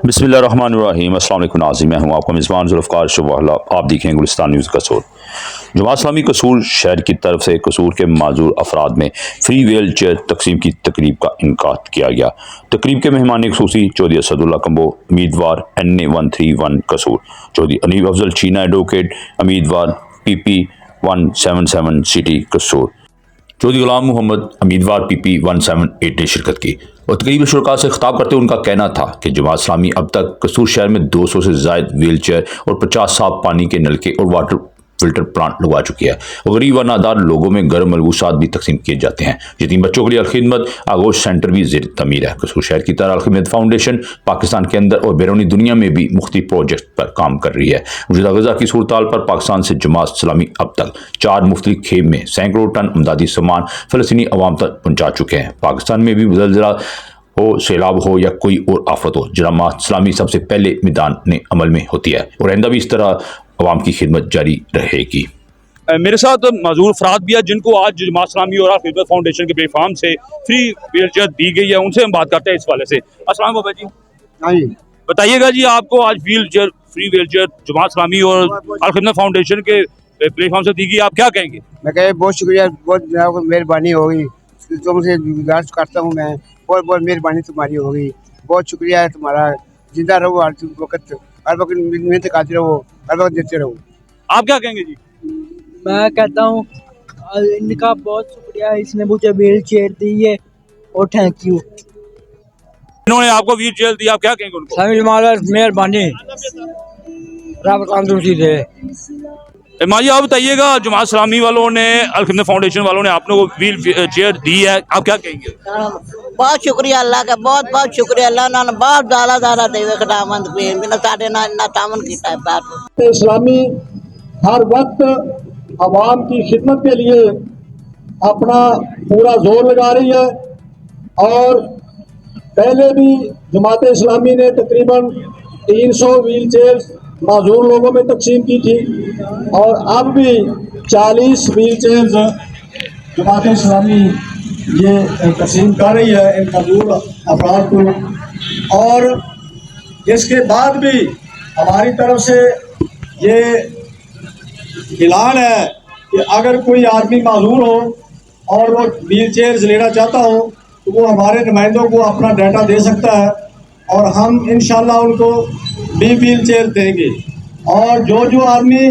बिस्मिल्लाहिर्रहमानिर्रहीम। अस्सलाम वालेकुम नाज़रीन, मैं हूँ आपका मेज़बान ज़ुल्फ़िकार शुबवाला। आप देखें गुलिस्तान न्यूज़ कसूर। जमात इस्लामी कसूर शहर की तरफ से कसूर के माजूर अफराद में फ्री व्हील चेयर तकसीम की तकरीब का इनकाद किया गया। तकरीब के मेहमान खसूसी चौधरी असदुल्ला कंबो उम्मीदवार NA 131 कसूर, चौधरी अनीब अफजल चीना एडवोकेट उम्मीदवार PP 177 सिटी कसूर, चौधरी गुलाम मोहम्मद उम्मीदवार PP 178 ने शिरकत की। और तकरीबी शुरका से खिताब करते हुए उनका कहना था कि जमात इस्लामी अब तक कसूर शहर में 200 से ज़ायद व्हील चेयर और 50 साफ पानी के नलके और वाटर फिल्टर प्लांट लगवा चुकी है। गरीब व नादार लोगों में गर्म मलबूसात भी तकसीम किए जाते हैं। यतीम बच्चों के लिए अलखिदमत आगोश सेंटर भी ज़ेर तमीर है। कसूर शहर की तरह अलखिदमत फाउंडेशन पाकिस्तान के अंदर और बैरूनी दुनिया में भी मुख्तलिफ प्रोजेक्ट पर काम कर रही है। मौजूदा गजा की सूरत पर पाकिस्तान से जमात इस्लामी अब तक 4 मुख्तलिफ खेप में सैकड़ों टन इमदादी सामान फ़लस्तीनी अवाम तक पहुँचा चुके हैं। पाकिस्तान में भी ज़लज़ला हो, सैलाब हो या कोई और आफत हो, जमात इस्लामी सबसे पहले मैदान में अमल में होती है और आइंदा भी इस तरह अवाम की खिदमत जारी रहेगी। मेरे साथ मजूर अफराद भी है जिनको आज जमात इस्लामी और खिदमत फाउंडेशन के प्लेटफॉर्म से फ्री व्हील चेयर दी गई है। उनसे हम बात करते हैं इस वाले से। अस्सलाम वालेकुम जी। हाँ जी, बताइएगा जी, आपको आज free wheel chair Jamaat Islami और खिदमत फाउंडेशन के प्लेटफॉर्म से दी गई, आप क्या कहेंगे? मैं कहे बहुत शुक्रिया, बहुत मेहरबानी होगी, तुमसे गुजारिश करता हूँ मैं, बहुत बहुत मेहरबानी तुम्हारी होगी, बहुत शुक्रिया है तुम्हारा। जिंदा रहो, हर वक्त मेहनत करते रहो, हर वक्त देते रहो। आप क्या कहेंगे जी? मैं कहता हूँ इनका बहुत शुक्रिया, इसने मुझे व्हील चेयर दी है और थैंक यू। इन्होंने आपको व्हील चेयर दी, आप क्या कहेंगे उनको? मेहरबानी, रब तंदुरुस्ती दे। माजी आप बताइएगा, जमात इस्लामी वालों ने खिदमत फाउंडेशन वालों ने आपने को व्हील चेयर दी है, आप क्या कहेंगे? बहुत शुक्रिया अल्लाह का, बहुत बहुत शुक्रिया अल्लाह ने बहुत ज़्यादा देवे खिदामत पे बिना साडे ना इतना तामन कीता है। बात इस्लामी हर वक्त आवाम की खिदमत के लिए अपना पूरा जोर लगा रही है और पहले भी जमात इस्लामी ने तकरीबन 300 व्हील चेयर माजूर लोगों में तकसीम की थी और अब भी 40 व्हील चेयर जमात इस्लामी ये तकसीम कर रही है इन माजूर अफराद को। और इसके बाद भी हमारी तरफ से ये ऐलान है कि अगर कोई आदमी माजूर हो और वो व्हील चेयर लेना चाहता हो तो वो हमारे नुमाइंदों को अपना डाटा दे सकता है और हम इंशाल्लाह उनको भी व्हील चेयर देंगे। और जो आदमी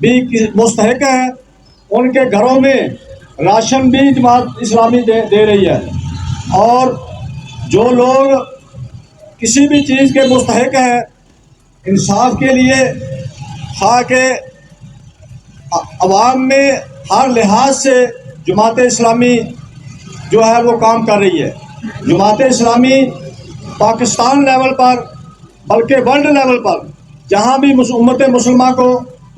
भी मुस्तहिक है उनके घरों में राशन भी जमात इस्लामी दे रही है। और जो लोग किसी भी चीज़ के मुस्तहिक हैं, इंसाफ के लिए खा के अवाम में हर लिहाज से जमात इस्लामी जो है वो काम कर रही है। जमात इस्लामी पाकिस्तान लेवल पर बल्कि वर्ल्ड लेवल पर जहाँ भी उम्मत मुसलमान को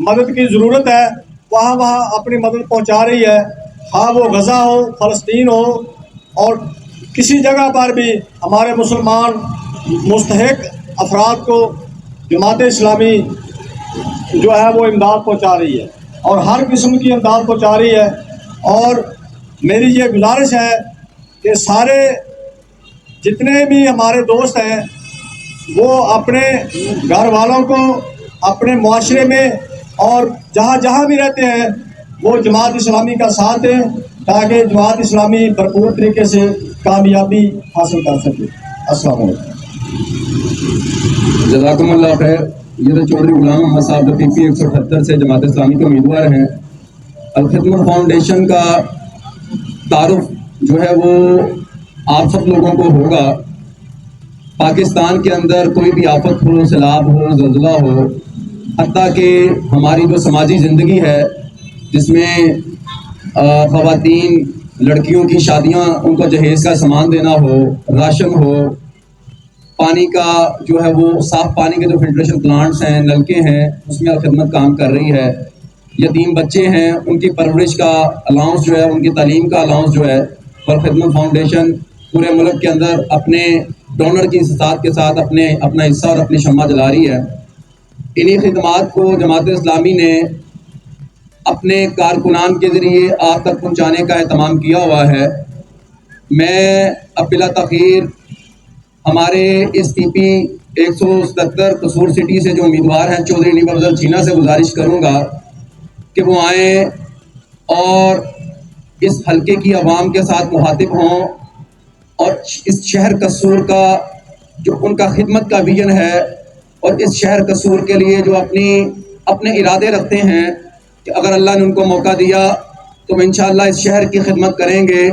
मदद की ज़रूरत है वहाँ अपनी मदद पहुँचा रही है। हाँ वो गज़ा हो, फ़लस्तीन हो और किसी जगह पर भी हमारे मुसलमान मुस्तहिक अफराद को जमात इस्लामी जो है वो इमदाद पहुँचा रही है और हर किस्म की इमदाद पहुँचा रही है। और मेरी ये गुजारिश है कि सारे जितने भी हमारे दोस्त हैं वो अपने घर वालों को अपने मुआशरे में और जहाँ भी रहते हैं वो जमात इस्लामी का साथ दें ताकि जमात इस्लामी भरपूर तरीके से कामयाबी हासिल कर सके। अस्सलाम वालेकुम। जज़ाकुमुल्लाह खैर। ये तो चौधरी गुलाम मोहम्मद साहब PP 178 से जमात इस्लामी के उम्मीदवार हैं। अलखिदमत फाउंडेशन का तारुफ जो है वो आप सब लोगों को होगा। पाकिस्तान के अंदर कोई भी आफत हो, सैलाब हो, ज़लज़ला हो, हत्ता कि हमारी जो समाजी ज़िंदगी है जिसमें ख़वातीन लड़कियों की शादियां, उनको जहेज़ का सामान देना हो, राशन हो, पानी का जो है वो साफ़ पानी के जो फिल्ट्रेशन प्लांट्स हैं, नलके हैं, उसमें अलखिदमत काम कर रही है। यतीम बच्चे हैं, उनकी परवरिश का अलाउंस जो है, उनकी तालीम का अलाउंस जो है, और खिदमत फाउंडेशन पूरे मुल्क के अंदर अपने डोनर की साथ के साथ अपना हिस्सा और अपनी शम्मा जला रही है। इन्हीं खिदमात को जमात इस्लामी ने अपने कारकुनान के ज़रिए आप तक पहुँचाने का एहतमाम किया हुआ है। मैं बिला तख़ीर हमारे इस PP 177 قصور سٹی سے جو امیدوار ہیں چودھری نیب افضل چینا سے گزارش کروں گا کہ وہ آئیں اور اس حلقے کی عوام کے ساتھ مخاطب ہوں اور اس شہر قصور کا جو ان کا خدمت کا ویژن ہے اور اس شہر قصور کے لیے جو اپنے ارادے رکھتے ہیں کہ اگر اللہ نے ان کو موقع دیا تو ہم انشاءاللہ اس شہر کی خدمت کریں گے.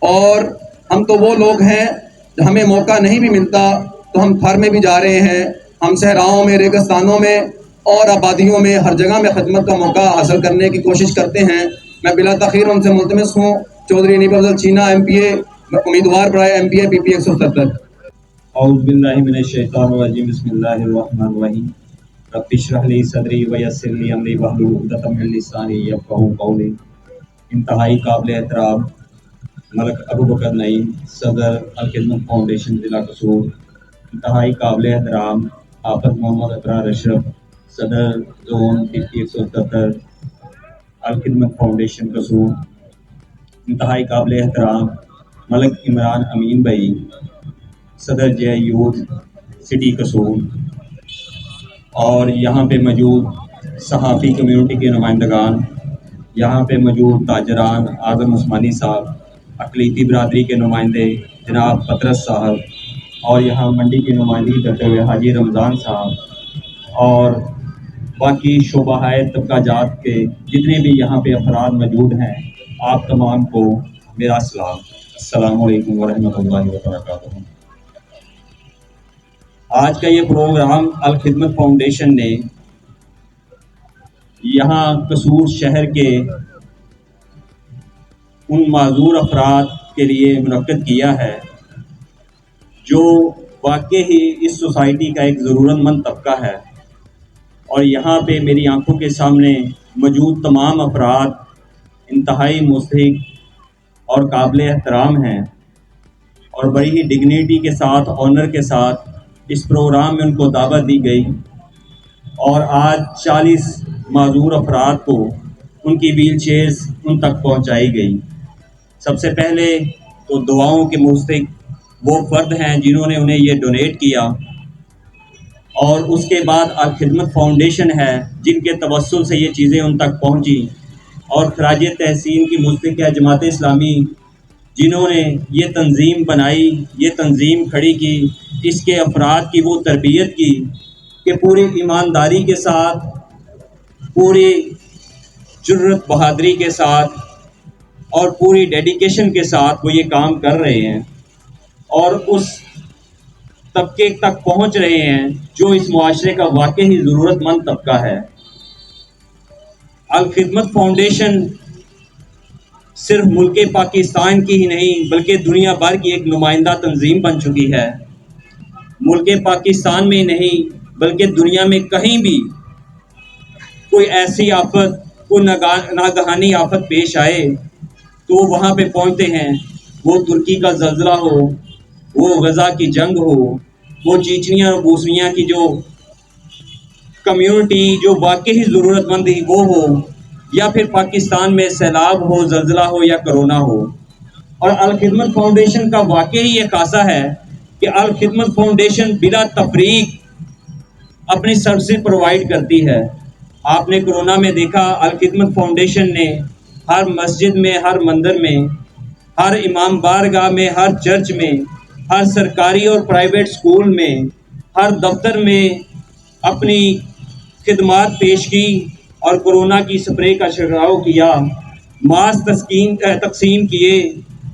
اور ہم تو وہ لوگ ہیں ہمیں موقع نہیں بھی ملتا تو ہم تھر میں بھی جا رہے ہیں, ہم صحراؤں میں, ریگستانوں میں اور آبادیوں میں ہر جگہ میں خدمت کا موقع حاصل کرنے کی کوشش کرتے ہیں. میں بلا تاخیر ان سے ملتمس ہوں چودھری نیب افضل چینا MP امیدوار برائے MP PP 177. اعوذ باللہ من الشیطان الرجیم بسم اللہ الرحمن الرحیم رب اشرح لی صدری ویسر لی امری واحلل عقدۃ من لسانی یفقہوا قولی. انتہائی قابل احترام ملک ابو بکر نعیم صدر الخدمت فاؤنڈیشن ضلع قصور, انتہائی قابل احترام حافظ محمد ابرار اشرف صدر زون PP 177 الخدمت فاؤنڈیشن قصور, انتہائی قابل احترام ملک عمران امین بھائی صدر جے یوتھ سٹی قصور, اور یہاں پہ موجود صحافی کمیونٹی کے نمائندگان, یہاں پہ موجود تاجران, اعظم عثمانی صاحب, اقلیتی برادری کے نمائندے جناب پطرس صاحب, اور یہاں منڈی کی نمائندگی کرتے ہوئے حاجی رمضان صاحب, اور باقی شعبۂ طبقہ جات کے جتنے بھی یہاں پہ افراد موجود ہیں, آپ تمام کو میرا سلام. السلام علیکم ورحمۃ اللہ وبرکاتہ. آج کا یہ پروگرام الخدمت فاؤنڈیشن نے یہاں قصور شہر کے ان معذور افراد کے لیے منعقد کیا ہے جو واقعی ہی اس سوسائٹی کا ایک ضرورت مند طبقہ ہے. اور یہاں پہ میری آنکھوں کے سامنے موجود تمام افراد انتہائی مستحق اور قابل احترام ہیں, اور بڑی ہی ڈگنیٹی کے ساتھ, آنر کے ساتھ اس پروگرام میں ان کو دعوت دی گئی, اور آج 40 معذور افراد کو ان کی ویل چیئرز ان تک پہنچائی گئی. سب سے پہلے تو دعاؤں کے مستحق وہ فرد ہیں جنہوں نے انہیں یہ ڈونیٹ کیا, اور اس کے بعد الخدمت فاؤنڈیشن ہے جن کے توسل سے یہ چیزیں ان تک پہنچی, اور خراج تحسین کی مستحق ہے جماعت اسلامی جنہوں نے یہ تنظیم بنائی, یہ تنظیم کھڑی کی, اس کے افراد کی وہ تربیت کی کہ پوری ایمانداری کے ساتھ, پوری جرت بہادری کے ساتھ اور پوری ڈیڈیکیشن کے ساتھ وہ یہ کام کر رہے ہیں, اور اس طبقے تک پہنچ رہے ہیں جو اس معاشرے کا واقعی ضرورت مند طبقہ ہے. الخدمت فاؤنڈیشن صرف ملک پاکستان کی ہی نہیں بلکہ دنیا بھر کی ایک نمائندہ تنظیم بن چکی ہے. ملک پاکستان میں نہیں بلکہ دنیا میں کہیں بھی کوئی ایسی آفت, کوئی ناگہانی آفت پیش آئے تو وہ وہاں پہ پہنچتے ہیں. وہ ترکی کا زلزلہ ہو, وہ غزہ کی جنگ ہو, وہ چیچنیا اور بوسنیا کی جو کمیونٹی جو واقعی ضرورت مند ہی وہ ہو, یا پھر پاکستان میں سیلاب ہو, زلزلہ ہو یا کرونا ہو. اور الخدمت فاؤنڈیشن کا واقعی یہ خاصہ ہے کہ الخدمت فاؤنڈیشن بلا تفریق اپنی سروسز پرووائڈ کرتی ہے. آپ نے کرونا میں دیکھا الخدمت فاؤنڈیشن نے ہر مسجد میں, ہر مندر میں, ہر امام بارگاہ میں, ہر چرچ میں, ہر سرکاری اور پرائیویٹ سکول میں, ہر دفتر میں اپنی خدمات پیش کی اور کورونا کی سپرے کا چھڑکاؤ کیا, ماسک تقسیم کیے.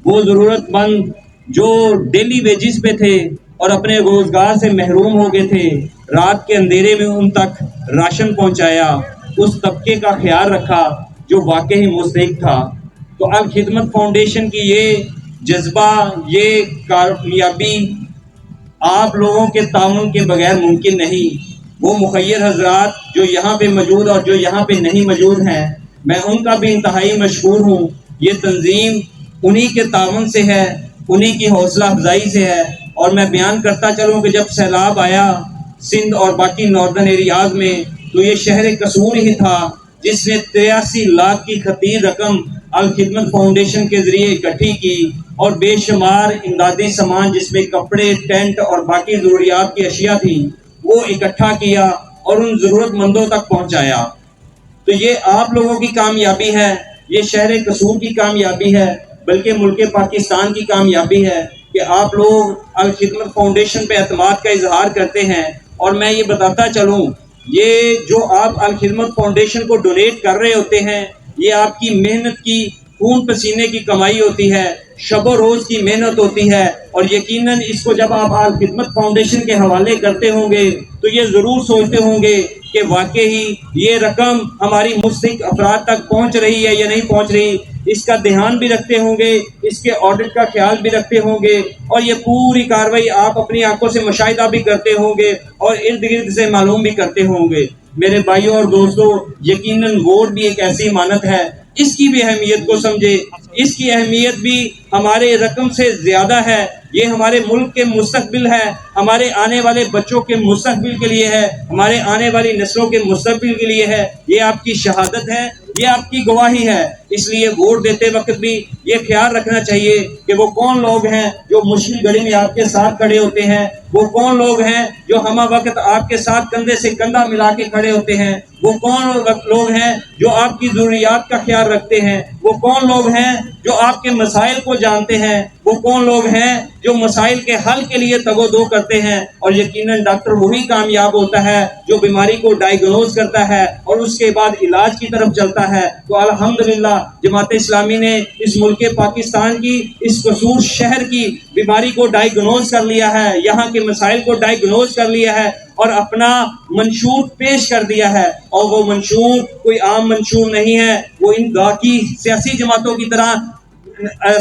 وہ ضرورت مند جو ڈیلی ویجز پہ تھے اور اپنے روزگار سے محروم ہو گئے تھے, رات کے اندھیرے میں ان تک راشن پہنچایا, اس طبقے کا خیال رکھا جو واقعی مستحق تھا. تو الخدمت فاؤنڈیشن کی یہ جذبہ, یہ کامیابی آپ لوگوں کے تعاون کے بغیر ممکن نہیں. وہ مخیر حضرات جو یہاں پہ موجود اور جو یہاں پہ نہیں موجود ہیں, میں ان کا بھی انتہائی مشکور ہوں. یہ تنظیم انہی کے تعاون سے ہے, انہی کی حوصلہ افزائی سے ہے. اور میں بیان کرتا چلوں کہ جب سیلاب آیا سندھ اور باقی ناردرن ایریاز میں تو یہ شہر قصور ہی تھا جس نے 83 لاکھ کی خطیر رقم अल खिदमत फाउंडेशन के ज़रिए इकट्ठी की और बेशुमार इमदादी सामान जिसमें कपड़े, टेंट और बाकी ज़रूरियात की अशिया थी वो इकट्ठा किया और उन ज़रूरतमंदों तक पहुँचाया। तो ये आप लोगों की कामयाबी है, ये शहर कसूर की कामयाबी है, बल्कि मुल्क पाकिस्तान की कामयाबी है कि आप लोग अल खिदमत फाउंडेशन पे एतमाद का इजहार करते हैं। और मैं ये बताता चलूँ, ये जो आप अल खिदमत फाउंडेशन को डोनेट कर रहे होते हैं, ये आपकी मेहनत की, खून पसीने की कमाई होती है, शब रोज़ की मेहनत होती है। और यकीनन इसको जब आप अल खिदमत फाउंडेशन के हवाले करते होंगे तो ये ज़रूर सोचते होंगे कि वाकई ये रकम हमारी मुस्तहिक अफराद तक पहुँच रही है या नहीं पहुँच रही। इसका ध्यान भी रखते होंगे, इसके ऑडिट का ख्याल भी रखते होंगे और ये पूरी कार्रवाई आप अपनी आंखों से मुशाहिदा भी करते होंगे और इर्द गिर्द से मालूम भी करते होंगे। मेरे भाइयों और दोस्तों, यकीनन वोट भी एक ऐसी मानत है, इसकी भी अहमियत को समझे। इसकी अहमियत भी हमारे रकम से ज़्यादा है। ये हमारे मुल्क के मुस्तकबिल है, हमारे आने वाले बच्चों के मुस्तकबिल के लिए है, हमारे आने वाली नस्लों के मुस्तकबिल के लिए है। ये आपकी शहादत है, ये आपकी गवाही है। इसलिए वोट देते वक्त भी ये ख्याल रखना चाहिए कि वो कौन लोग हैं जो मुश्किल घड़ी में आपके साथ खड़े होते हैं, वो कौन लोग हैं जो हम वक्त आपके साथ कंधे से कंधा मिला के खड़े होते हैं, वो कौन लोग हैं जो आपकी ज़रूरियात का ख्याल रखते हैं, वो कौन लोग हैं जो आपके मसाइल को जानते हैं, वो कौन लोग हैं जो मसाइल के हल के लिए तगोदो करते हैं। और यकीनन डॉक्टर वही कामयाब होता है जो बीमारी को डायग्नोज करता है और उसके बाद इलाज की तरफ चलता है। तो अल्हम्दुलिल्लाह जमात इस्लामी ने इस मुल्क पाकिस्तान की, इस कसूर शहर की बीमारी को डायग्नोज कर लिया है, यहाँ के मसाइल को डायग्नोज कर लिया है और अपना मंशूर पेश कर दिया है। और वो मंशूर कोई आम मंशूर नहीं है, वो इन बाकी सियासी जमातों की तरह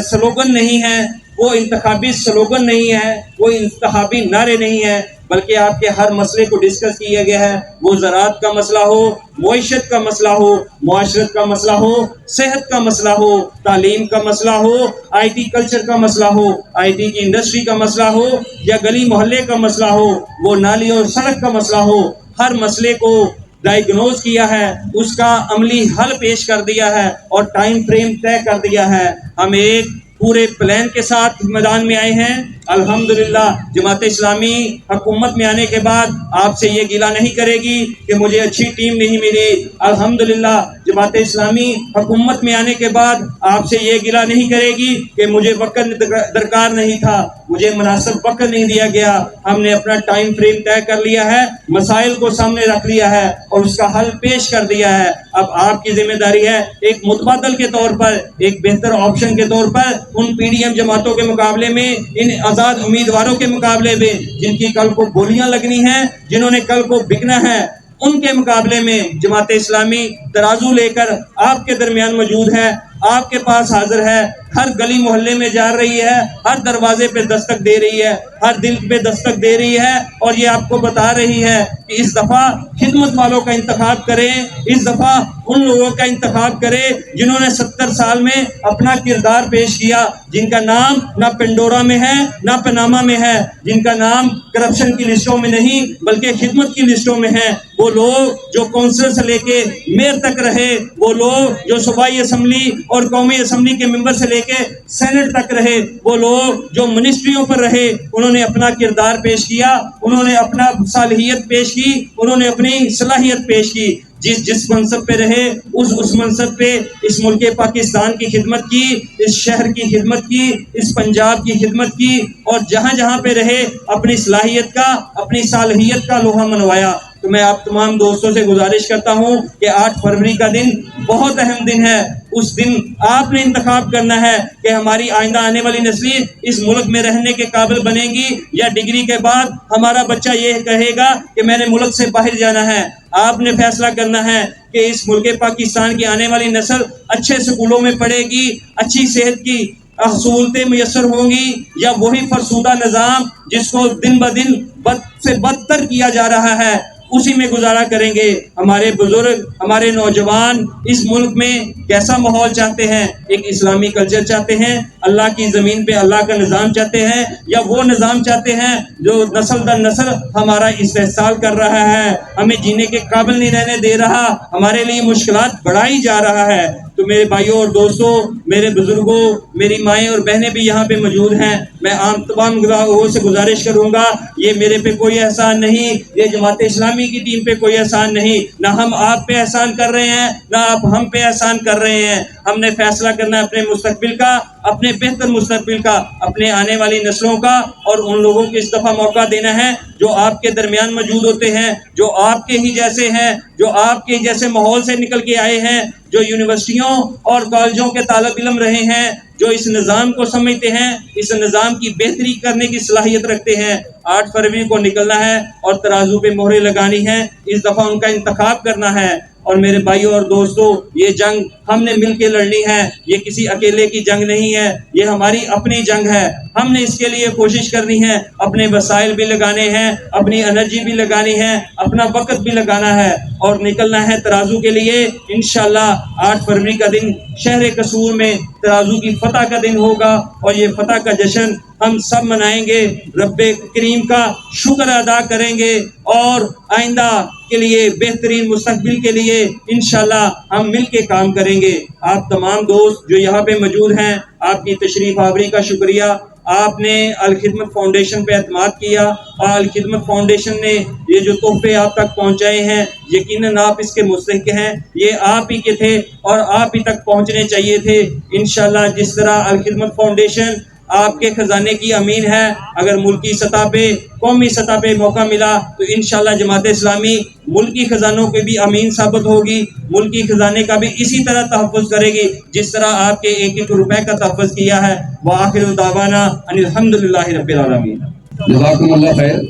स्लोगन नहीं है, वो इंतखाबी स्लोगन नहीं है, वो इंतखाबी नारे नहीं है, बल्कि आपके हर मसले को डिस्कस किया गया है। वो ज़राअत का मसला हो, मईशत का मसला हो, मुआशरत का मसला हो, सेहत का मसला हो, तालीम का मसला हो, IT कल्चर का मसला हो, IT की इंडस्ट्री का मसला हो या गली मोहल्ले का मसला हो, वो नाली और सड़क का मसला हो, हर मसले को डायग्नोज किया है, उसका अमली हल पेश कर दिया है और टाइम फ्रेम तय कर दिया है। हम एक पूरे प्लान के साथ मैदान में आए हैं। अल्हम्दुलिल्लाह जमात इस्लामी हुकूमत में आने के बाद आपसे ये गिला नहीं करेगी कि मुझे अच्छी टीम नहीं मिली। अल्हम्दुलिल्लाह जमात इस्लामी हुकूमत में आने के बाद आपसे ये गिला नहीं करेगी कि मुझे वक्त दरकार नहीं था, मुझे मुनासिब वक्त नहीं दिया गया। हमने अपना टाइम फ्रेम तय कर लिया है, मसाइल को सामने रख लिया है और उसका हल पेश कर दिया है। अब आपकी जिम्मेदारी है एक मुतबादल के तौर पर, एक बेहतर ऑप्शन के तौर पर उन PDM जमातों के मुकाबले में, इन आज़ाद उम्मीदवारों के मुकाबले में जिनकी कल को गोलियां लगनी हैं, जिन्होंने कल को बिकना है, उनके मुकाबले में जमात इस्लामी तराजू लेकर आपके दरमियान मौजूद है, आपके पास हाजिर है, हर गली मोहल्ले में जा रही है, हर दरवाजे पे दस्तक दे रही है, हर दिल पे दस्तक दे रही है और ये आपको बता रही है कि इस दफ़ा खिदमत वालों का इंतखाब करें, इस दफ़ा उन लोगों का इंतखाब करें जिन्होंने 70 साल में अपना किरदार पेश किया, जिनका नाम ना पेंडोरा में है ना पनामा में है, जिनका नाम करप्शन की लिस्टों में नहीं बल्कि खिदमत की लिस्टों में है। वो लोग जो काउंसिलर से लेके मेयर तक रहे, वो लोग जो सूबाई असम्बली और कौमी असम्बली के मेंबर से लेके सेनेट तक रहे, वो लोग जो मिनिस्ट्रियों पर रहे, उन्होंने अपना किरदार पेश किया, उन्होंने अपना सालिहियत पेश की, उन्होंने अपनी सलाहियत पेश की। जिस मनसब पे रहे उस मनसब पे इस मुल्क पाकिस्तान की खिदमत की, इस शहर की खिदमत की, इस पंजाब की खिदमत की और जहाँ जहाँ पे रहे अपनी सलाहियत का, अपनी सालिहियत का लोहा मनवाया। तो मैं आप तमाम दोस्तों से गुजारिश करता हूँ कि 8 फरवरी का दिन बहुत अहम दिन है। उस दिन आपने इंतखाब करना है कि हमारी आइंदा आने वाली नस्लें इस मुल्क में रहने के काबिल बनेंगी या डिग्री के बाद हमारा बच्चा ये कहेगा कि मैंने मुल्क से बाहर जाना है। आपने फैसला करना है कि इस मुल्क पाकिस्तान की आने वाली नस्ल अच्छे स्कूलों में पढ़ेगी, अच्छी सेहत की सहूलतें मुयस्सर होंगी या वही फरसूदा निज़ाम जिसको दिन ब दिन बद से बदतर किया जा रहा है उसी में गुजारा करेंगे। हमारे बुजुर्ग, हमारे नौजवान इस मुल्क में कैसा माहौल चाहते हैं? एक इस्लामी कल्चर चाहते हैं, अल्लाह की ज़मीन पे अल्लाह का निज़ाम चाहते हैं, या वो निज़ाम चाहते हैं जो नस्ल दर नस्ल हमारा इस्तेहसाल कर रहा है, हमें जीने के काबिल नहीं रहने दे रहा, हमारे लिए मुश्किलात बढ़ाई जा रहा है। तो तो मेरे भाइयों और दोस्तों, मेरे बुजुर्गों, मेरी माएँ और बहनें भी यहाँ पे मौजूद हैं। मैं आम तमाम लोगों से गुजारिश करूँगा, ये मेरे पे कोई एहसान नहीं, ये जमात इस्लामी की टीम पे कोई एहसान नहीं, ना हम आप पे एहसान कर रहे हैं, ना आप हम पे एहसान कर रहे हैं। हमने फैसला करना है अपने मुस्तकबिल का, अपने बेहतर मुस्तकबिल का, अपने आने वाली नस्लों का, और उन लोगों को इस दफ़ा मौका देना है जो आपके दरमियान मौजूद होते हैं, जो आपके ही जैसे हैं, जो आपके जैसे माहौल से निकल के आए हैं, जो यूनिवर्सिटियों और कॉलेजों के तालिब इल्म रहे हैं, जो इस निज़ाम को समझते हैं, इस निज़ाम की बेहतरी करने की सलाहियत रखते हैं। 8 फरवरी को निकलना है और तराजू पे मोहरें लगानी है, इस दफ़ा उनका इंतखाब करना है। और मेरे भाइयों और दोस्तों, ये जंग हमने मिल के लड़नी है, ये किसी अकेले की जंग नहीं है, ये हमारी अपनी जंग है। हमने इसके लिए कोशिश करनी है, अपने वसाइल भी लगाने हैं, अपनी एनर्जी भी लगानी है, अपना वक्त भी लगाना है, और निकलना है तराजू के लिए। इंशाअल्लाह 8 फरवरी का दिन शहर कसूर में तराजू की फतह का दिन होगा, और ये फतह का जश्न हम सब मनाएंगे, रब्बे करीम का शुक्र अदा करेंगे, और आइंदा के लिए, बेहतरीन मुस्तकबिल के लिए इंशाअल्लाह हम मिल के काम करेंगे। आप तमाम दोस्त जो यहाँ पे मौजूद हैं, आपकी तशरीफ आवरी का शुक्रिया। आपने अल खिदमत फाउंडेशन पे एतमाद किया, और अल खिदमत फाउंडेशन ने ये जो तोहफे आप तक पहुँचाए हैं, यकीनन आप इसके मुस्तहिक हैं, ये आप ही के थे और आप ही तक पहुँचने चाहिए थे। इंशाअल्लाह जिस तरह अल खिदमत फाउंडेशन आपके खजाने की अमीन है, अगर मुल्की सतह पे, कौमी सतह पे मौका मिला तो इंशाअल्लाह जमात इस्लामी मुल्की खजानों के भी अमीन साबित होगी, मुल्की खजाने का भी इसी तरह तहफ़्फ़ुज़ करेगी जिस तरह आपके एक एक रुपए का तहफ़्फ़ुज़ किया है। व आखिरु दावाना अनिल हम्दुलिल्लाहि रब्बिल आलमीन। जज़ाकुमुल्लाह खैर।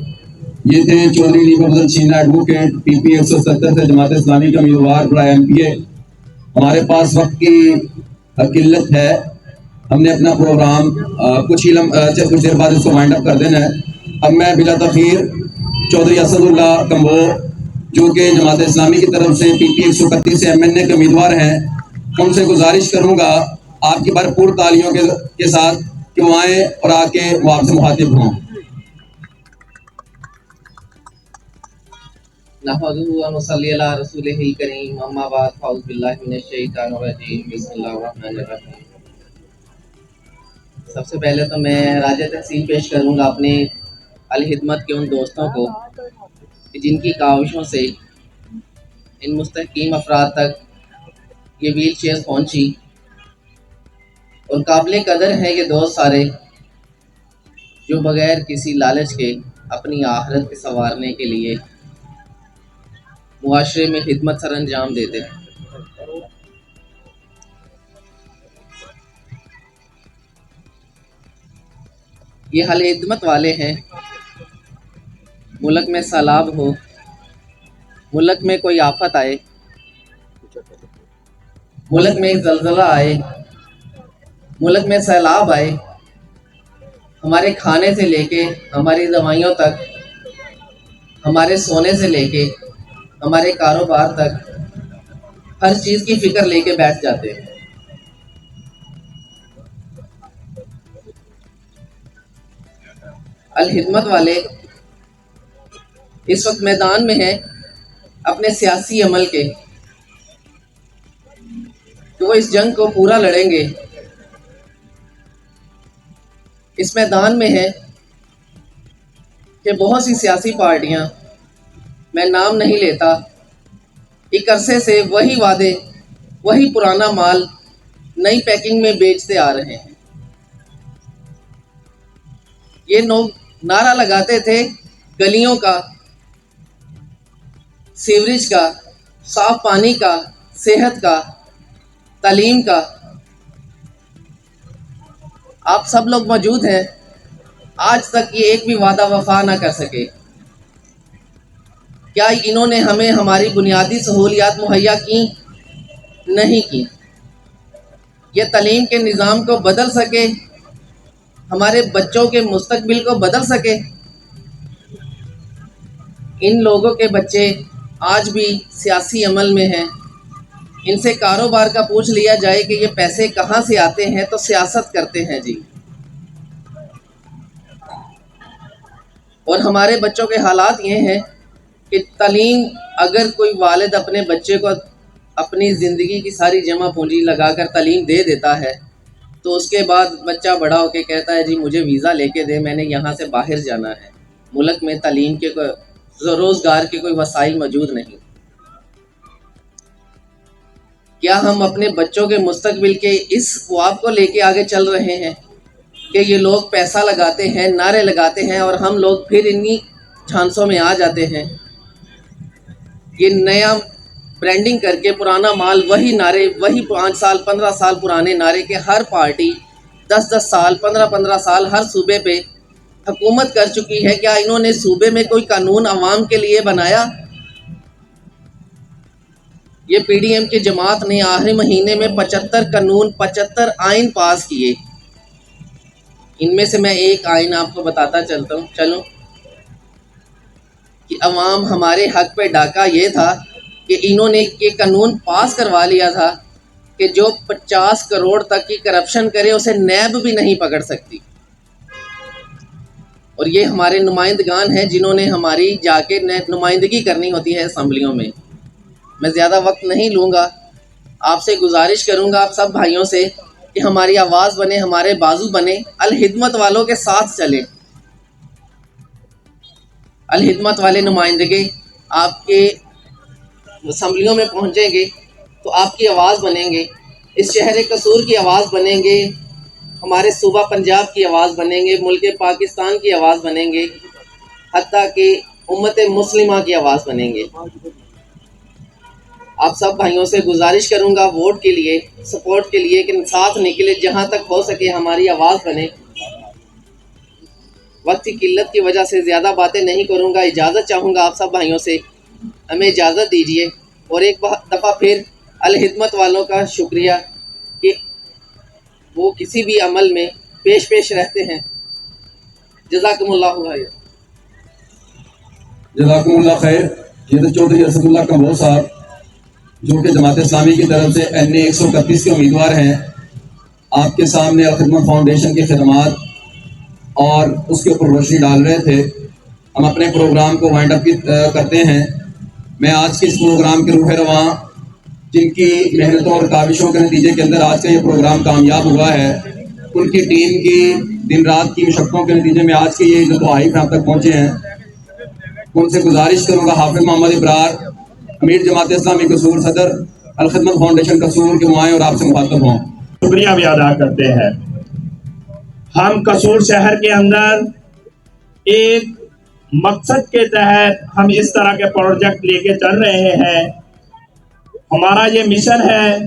ये थे चौधरी लीबा फजल चीना एडवोकेट, PP 170 से जमात इस्लामी के उम्मीदवार बड़ा MPA। हमारे पास वक्त की किल्लत है, हमने अपना प्रोग्राम कुछ देर बाद इसको वाइंड अप कर देना है। अब मैं बिला तखीर चौधरी असदुल्लाह कम्बो, जो कि जमात इस्लामी की तरफ से PP 131 से MNA के उम्मीदवार हैं, उनसे गुजारिश करूंगा आपकी भरपूर तालियों के साथ कि वो आएँ और आके वो आपसे मुखातिब हों। नहमदुहु व नसल्ली अला रसूलिहिल करीम, अम्मा बाद, फ़अऊज़ु बिल्लाहि मिनश शैतानिर रजीम, बिस्मिल्लाहिर रहमानिर रहीम। सबसे पहले तो मैं राज तहसीन पेश करूंगा अपने अल खिदमत के उन दोस्तों को जिनकी काविशों से इन मुस्तहकीम अफराद तक ये व्हील चेयर पहुँची, और काबिल कदर हैं ये दोस्त सारे जो बगैर किसी लालच के अपनी आखिरत के संवारने के लिए मुआशरे में खिदमत सर अंजाम देते हैं। ये हल खिदमत वाले हैं, मुल्क में सैलाब हो, मुल्क में कोई आफत आए, मुल्क में ज़लज़ला आए, मुल्क में सैलाब आए, हमारे खाने से लेके हमारी दवाइयों तक, हमारे सोने से लेके हमारे कारोबार तक हर चीज़ की फ़िक्र लेके बैठ जाते हैं। अल खिदमत वाले इस वक्त मैदान में हैं अपने सियासी अमल के, तो वो इस जंग को पूरा लड़ेंगे। इस मैदान में है कि बहुत सी सियासी पार्टियां, मैं नाम नहीं लेता, एक अरसे से वही वादे, वही पुराना माल नई पैकिंग में बेचते आ रहे हैं। ये लोग नारा लगाते थे गलियों का, सीवरेज का, साफ पानी का, सेहत का, तालीम का। आप सब लोग मौजूद हैं, आज तक ये एक भी वादा वफा ना कर सके। क्या इन्होंने हमें हमारी बुनियादी सहूलियात मुहैया की? नहीं की। ये तालीम के निज़ाम को बदल सके, हमारे बच्चों के मुस्तकबिल को बदल सके? इन लोगों के बच्चे आज भी सियासी अमल में हैं। इनसे कारोबार का पूछ लिया जाए कि ये पैसे कहाँ से आते हैं तो सियासत करते हैं जी। और हमारे बच्चों के हालात ये हैं कि तालीम, अगर कोई वालिद अपने बच्चे को اپنی زندگی کی ساری جمع پونجی لگا کر تعلیم دے دیتا ہے تو اس کے بعد بچہ بڑا ہو کے کہتا ہے جی مجھے ویزا لے کے دے، میں نے یہاں سے باہر جانا ہے، ملک میں تعلیم کے روزگار کے کوئی وسائل موجود نہیں۔ کیا ہم اپنے بچوں کے مستقبل کے اس خواب کو لے کے آگے چل رہے ہیں کہ یہ لوگ پیسہ لگاتے ہیں، نعرے لگاتے ہیں اور ہم لوگ پھر انہی چھانسوں میں آ جاتے ہیں؟ یہ نیا برانڈنگ کر کے پرانا مال، وہی نعرے، وہی 5 سال 15 سال پرانے نعرے کے ہر پارٹی 10 سال 15 سال ہر صوبے پہ حکومت کر چکی ہے۔ کیا انہوں نے صوبے میں کوئی قانون عوام کے لیے بنایا؟ یہ پی ڈی ایم کی جماعت نے آخری مہینے میں 75 قانون 75 آئین پاس کیے۔ ان میں سے میں ایک آئین آپ کو بتاتا چلوں کہ عوام ہمارے حق پہ ڈاکہ یہ تھا کہ انہوں نے یہ قانون پاس کروا لیا تھا کہ جو 50 کروڑ تک کی کرپشن کرے اسے نیب بھی نہیں پکڑ سکتی، اور یہ ہمارے نمائندگان ہیں جنہوں نے ہماری جا کے نمائندگی کرنی ہوتی ہے اسمبلیوں میں۔ میں زیادہ وقت نہیں لوں گا، آپ سے گزارش کروں گا آپ سب بھائیوں سے کہ ہماری آواز بنے، ہمارے بازو بنے، الخدمت والوں کے ساتھ چلیں۔ الخدمت والے نمائندگے آپ کے اسمبلیوں میں پہنچیں گے تو آپ کی آواز بنیں گے، اس شہر قصور کی آواز بنیں گے، ہمارے صوبہ پنجاب کی آواز بنیں گے، ملک پاکستان کی آواز بنیں گے، حتیٰ کہ امت مسلمہ کی آواز بنیں گے۔ آپ سب بھائیوں سے گزارش کروں گا ووٹ کے لیے، سپورٹ کے لیے کہ ساتھ نکلے، جہاں تک ہو سکے ہماری آواز بنے۔ وقت کی قلت کی وجہ سے زیادہ باتیں نہیں کروں گا، اجازت چاہوں گا آپ سب بھائیوں سے، ہمیں اجازت دیجیے۔ اور ایک دفعہ پھر الخدمت والوں کا شکریہ کہ وہ کسی بھی عمل میں پیش رہتے ہیں۔ جزاکم اللہ خیر۔ جزاکم اللہ خیر۔ یہ تو چودھری اسد اللہ کمبو صاحب جو کہ جماعت اسلامی کی طرف سے NA 131 کے امیدوار ہیں، آپ کے سامنے الخدمت فاؤنڈیشن کی خدمات اور اس کے اوپر روشنی ڈال رہے تھے۔ ہم اپنے پروگرام کو وائنڈ اپ کرتے ہیں۔ میں آج کے اس پروگرام کے روح رواں، جن کی محنتوں اور کاوشوں کے نتیجے کے اندر آج کا یہ پروگرام کامیاب ہوا ہے، ان کی ٹیم کی دن رات کی مشقتوں کے نتیجے میں آج کے یہ عزت و آئیف یہاں تک پہنچے ہیں۔ ان سے گزارش کروں گا حافظ محمد ابرار، امیر جماعت اسلامی قصور، صدر الخدمت فاؤنڈیشن قصور کے معائیں اور آپ سے مخاطب ہوں۔ شکریہ بھی ادا کرتے ہیں۔ ہم قصور شہر کے اندر ایک مقصد کے تحت ہم اس طرح کے پروجیکٹ لے کے چل رہے ہیں۔ ہمارا یہ مشن ہے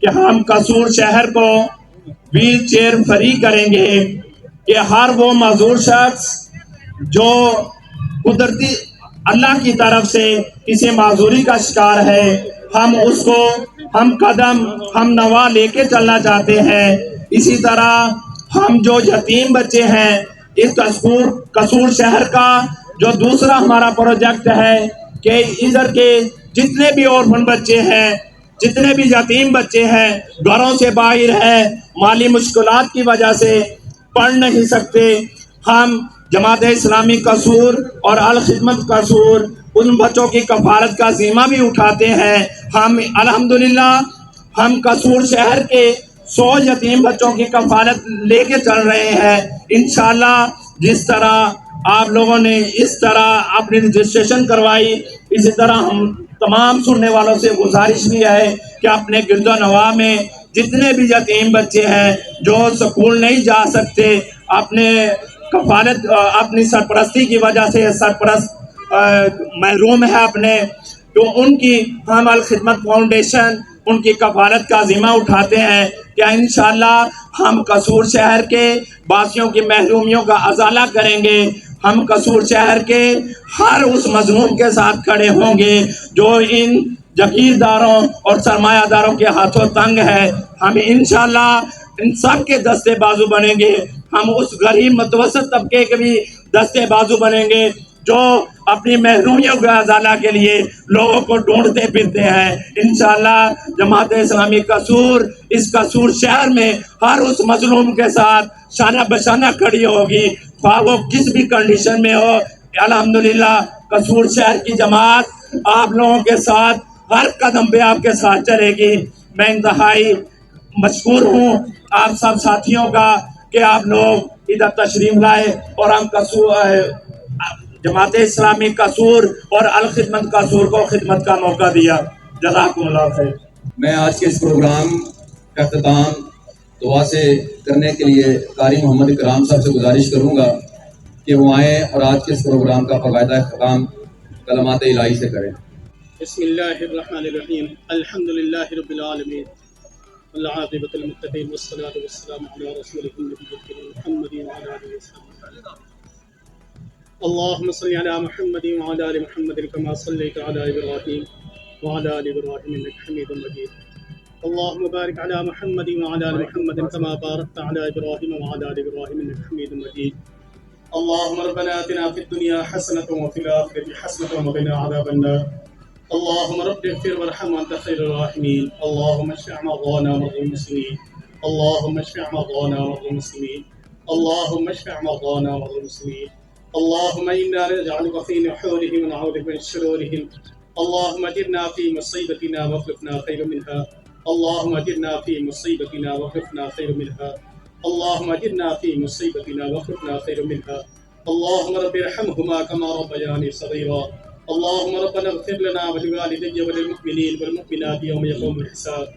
کہ ہم قصور شہر کو ویل چیئر فری کریں گے کہ ہر وہ معذور شخص جو قدرتی اللہ کی طرف سے کسی معذوری کا شکار ہے، ہم اس کو ہم نوا لے کے چلنا چاہتے ہیں۔ اسی طرح ہم جو یتیم بچے ہیں، اس قصور شہر کا جو دوسرا ہمارا پروجیکٹ ہے کہ ادھر کے جتنے بھی اورفن بچے ہیں، جتنے بھی یتیم بچے ہیں، گھروں سے باہر ہیں، مالی مشکلات کی وجہ سے پڑھ نہیں سکتے، ہم جماعت اسلامی قصور اور الخدمت قصور ان بچوں کی کفالت کا ذمہ بھی اٹھاتے ہیں۔ ہم الحمدللہ ہم قصور شہر کے 100 یتیم بچوں کی کفالت لے کے چل رہے ہیں۔ انشاءاللہ جس طرح آپ لوگوں نے اس طرح اپنی رجسٹریشن کروائی، اسی طرح ہم تمام سننے والوں سے گزارش بھی ہے کہ اپنے گرد و نواح میں جتنے بھی یتیم بچے ہیں جو سکول نہیں جا سکتے، اپنے کفالت اپنی سرپرستی کی وجہ سے سرپرست محروم ہے اپنے، تو ان کی ہم الخدمت فاؤنڈیشن ان کی کفالت کا ذمہ اٹھاتے ہیں کہ انشاءاللہ ہم قصور شہر کے باسیوں کی محرومیوں کا ازالہ کریں گے۔ ہم قصور شہر کے ہر اس مظلوم کے ساتھ کھڑے ہوں گے جو ان جگیرداروں اور سرمایہ داروں کے ہاتھوں تنگ ہے۔ ہم انشاءاللہ ان سب کے دستے بازو بنیں گے، ہم اس غریب متوسط طبقے کے بھی دستے بازو بنیں گے جو اپنی محرومیوں کے ازالہ کے لیے لوگوں کو ڈھونڈتے پھرتے ہیں۔ انشاءاللہ جماعت اسلامی قصور اس قصور شہر میں ہر اس مظلوم کے ساتھ شانہ بشانہ کھڑی ہوگی، خواہ وہ کس بھی کنڈیشن میں ہو۔ الحمدللہ قصور شہر کی جماعت آپ لوگوں کے ساتھ हर कदम पे आपके साथ चलेगी। मैं इंतहाई मशकूर हूँ आप सब साथियों का कि आप लोग इधर तशरीफ लाए और हम जमात इस्लामी कसूर और अल खिदमत कसूर को खिदमत का मौका दिया। जज़ाकुमुल्लाह खैर। मैं आज के इस प्रोग्राम का अख्ताम दुआ से करने के लिए कारी मोहम्मद इकराम साहब से गुजारिश करूँगा कि वो आएँ और आज के इस प्रोग्राम का बाकायदा अख्ताम कलमात इलाही से करें। बिस्मिल्लाहिर्रहमानिर्रहीम अल्हम्दुलिल्लाहि रब्बिल आलमीन वल आक़िबतुल मुत्तक़ीन वस्सलातु वस्सलामु अला रसूलिहिन नबिय्यिल करीम मुहम्मदिन व अला आलिहि वसहबिहि अल्लाहुम्मा सल्लि अला मुहम्मदिन व अला आलि मुहम्मदिन कमा सल्लैता अला इब्राहीम व अला आलि इब्राहीम इन्नका हमीदुम मजीद अल्लाहुम्मा बारिक अला मुहम्मदिन व अला आलि मुहम्मदिन कमा बारकता अला इब्राहीम व अला आलि इब्राहीम इन्नका हमीदुम मजीद अल्लाहुम्मा रब्बना आतिना फिद दुनिया हसनतन व फिल आखिरति हसनतन व क़िना अज़ाबन नार اللهم رب اغفر وارحم وانت خير الراحمين اللهم اشف مرضانا ومرضى المسلمين اللهم اشف مرضانا ومرضى المسلمين اللهم اشف مرضانا ومرضى المسلمين اللهم انا نجعلك في نحورهم ونعوذ بك من شرورهم اللهم اجرنا في مصيبتنا واخلفنا خيرا منها اللهم اجرنا في مصيبتنا واخلفنا خيرا منها اللهم اجرنا في مصيبتنا واخلفنا خيرا منها اللهم رب ارحمهما كما ربياني صغيرا اللهم ربنا اغفر لنا ولوالدي وللمؤمنين والمؤمنات يوم يقوم الحساب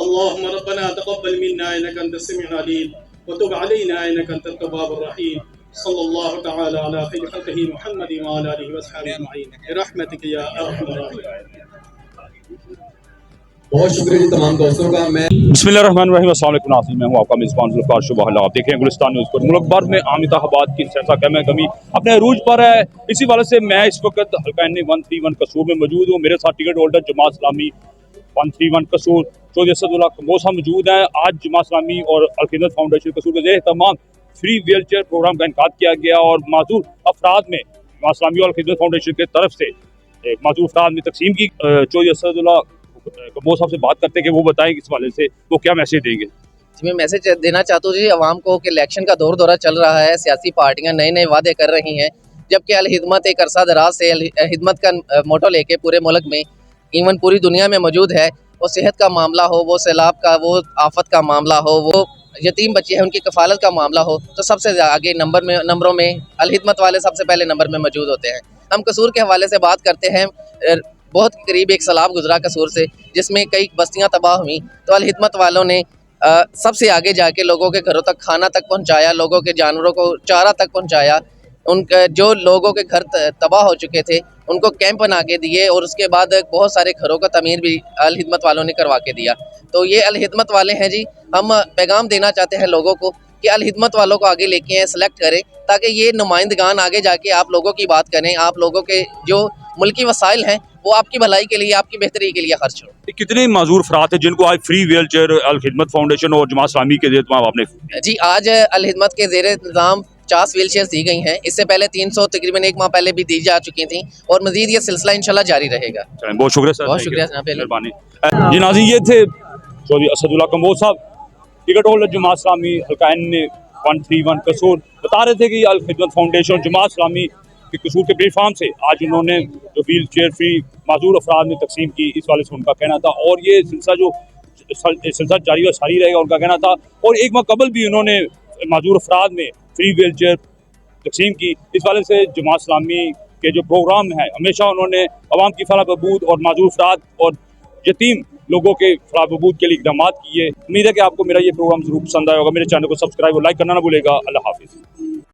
اللهم ربنا تقبل منا انك انت السميع العليم وتب علينا انك انت التواب الرحيم صلى الله تعالى على خير خلقه محمد وعلى اله وصحبه اجمعين برحمتك يا ارحم الراحمين. बहुत शुक्रिया जी तमाम दोस्तों का। मैं बिस्मिल्लाहिर्रहमानिर्रहीम अस्सलाम वालेकुम नाज़रीन, मैं हूं आपका मेज़बान ज़ुल्फ़िकार शुबह अल्लाह। आप देख रहे हैं गुलिस्तान न्यूज़ पर। मुल्क भर में आमिताबाद की सियासत कम कमी अपने अरूज पर है। इसी वजह से मैं इस वक्त हल्का 131 कसूर में मौजूद हूँ। मेरे साथ टिकट होल्डर जमात इस्लामी 131 कसूर चौधरी असदुल्लाह कमोसा मौजूद हैं। आज जमात इस्लामी और अल खिदमत फाउंडेशन कसूर के ज़ेर तमाम फ्री व्हील चेयर प्रोग्राम का इनकाद किया गया और माजूर अफराद में जमात इस्लामी और अल खिदमत फाउंडेशन की तरफ से माजूर अफराद में तकसीम की। चौधरी असदुल्लाह कमोसा साहब से बात करते हैं कि वो बताएं इस वाले से वो क्या मैसेज देंगे। जी मैं मैसेज देना चाहता हूँ जी अवाम को कि इलेक्शन का दौर चल रहा है, सियासी पार्टियाँ नए नए वादे कर रही हैं, जबकि अल हिदमत एक अरसा दराज से अल हिदमत का मोटो लेके पूरे मुल्क में इवन पूरी दुनिया में मौजूद है। वो सेहत का मामला हो, वो सैलाब का, वो आफत का मामला हो, वो यतीम बच्चे हैं उनकी कफालत का मामला हो, तो सबसे आगे नंबरों में अल हिदमत वाले सबसे पहले नंबर में मौजूद होते हैं। हम कसूर के हवाले से बात करते हैं। बहुत करीब एक सैलाब गुजरा कसूर से जिसमें कई बस्तियां तबाह हुई, तो अल हिदमत वालों ने सबसे आगे जाके लोगों के घरों तक खाना तक पहुंचाया, लोगों के जानवरों को चारा तक पहुंचाया। उनके जो लोगों के घर तबाह हो चुके थे उनको कैंप बना के दिए और उसके बाद बहुत सारे घरों का तमीर भी अल हिदमत वालों ने करवा के दिया। तो ये अल हिदमत वाले हैं जी। हम पैगाम देना चाहते हैं लोगों को कि अल हिदमत वालों को आगे लेके आए, सेलेक्ट करें, ताकि ये नुमाइंदगान आगे जाके आप लोगों की बात करें, आप लोगों के जो मुल्की वसाइल हैं वो आपकी भलाई के लिए, आपकी बेहतरी के लिए खर्च हो। कितने माजूर अफराद हैं जिनको आज फ्री व्हील चेयर अल खिदमत फाउंडेशन और जमात इस्लामी के ज़ेर आपने जी आज अल हिदमत के ज़ेर इंतज़ाम 50 व्हील चेयर्स दी गई हैं। इससे पहले 300 तकरीबन एक माह पहले भी दी जा चुकी थी और मजीद ये सिलसिला इंशाल्लाह जारी रहेगा। बहुत शुक्रिया सर, बहुत शुक्रिया मेहरबानी जी। नाज़रीन ये थे चौधरी असदुल्लाह कमोसा साहब टिकट होल्डर जमात इस्लामी हल्का 131 कसूर। बता रहे थे कि अल खिदमत फाउंडेशन जमात इस्लामी के कसूर के प्लेटफार्म से आज उन्होंने जो व्हील चेयर फ्री माजूर अफराद में तकसीम की, इस वाले से उनका कहना था और ये सिलसिला जारी और सारी रहेगा उनका कहना था। और एक माह कबल भी उन्होंने माजूर अफराद में फ्री व्हील चेयर तकसीम की। इस वाले से जमात इस्लामी के जो प्रोग्राम हैं हमेशा उन्होंने अवाम की फलाह बहबूद और माजूर अफराद और यतीम लोगों के फलाह बहबूद के लिए इक़दाम किए। उम्मीद है कि आपको मेरा ये प्रोग्राम ज़रूर पसंद आया होगा। मेरे चैनल को सब्सक्राइब और लाइक करना ना भूलेगा। अल्लाह हाफिज़।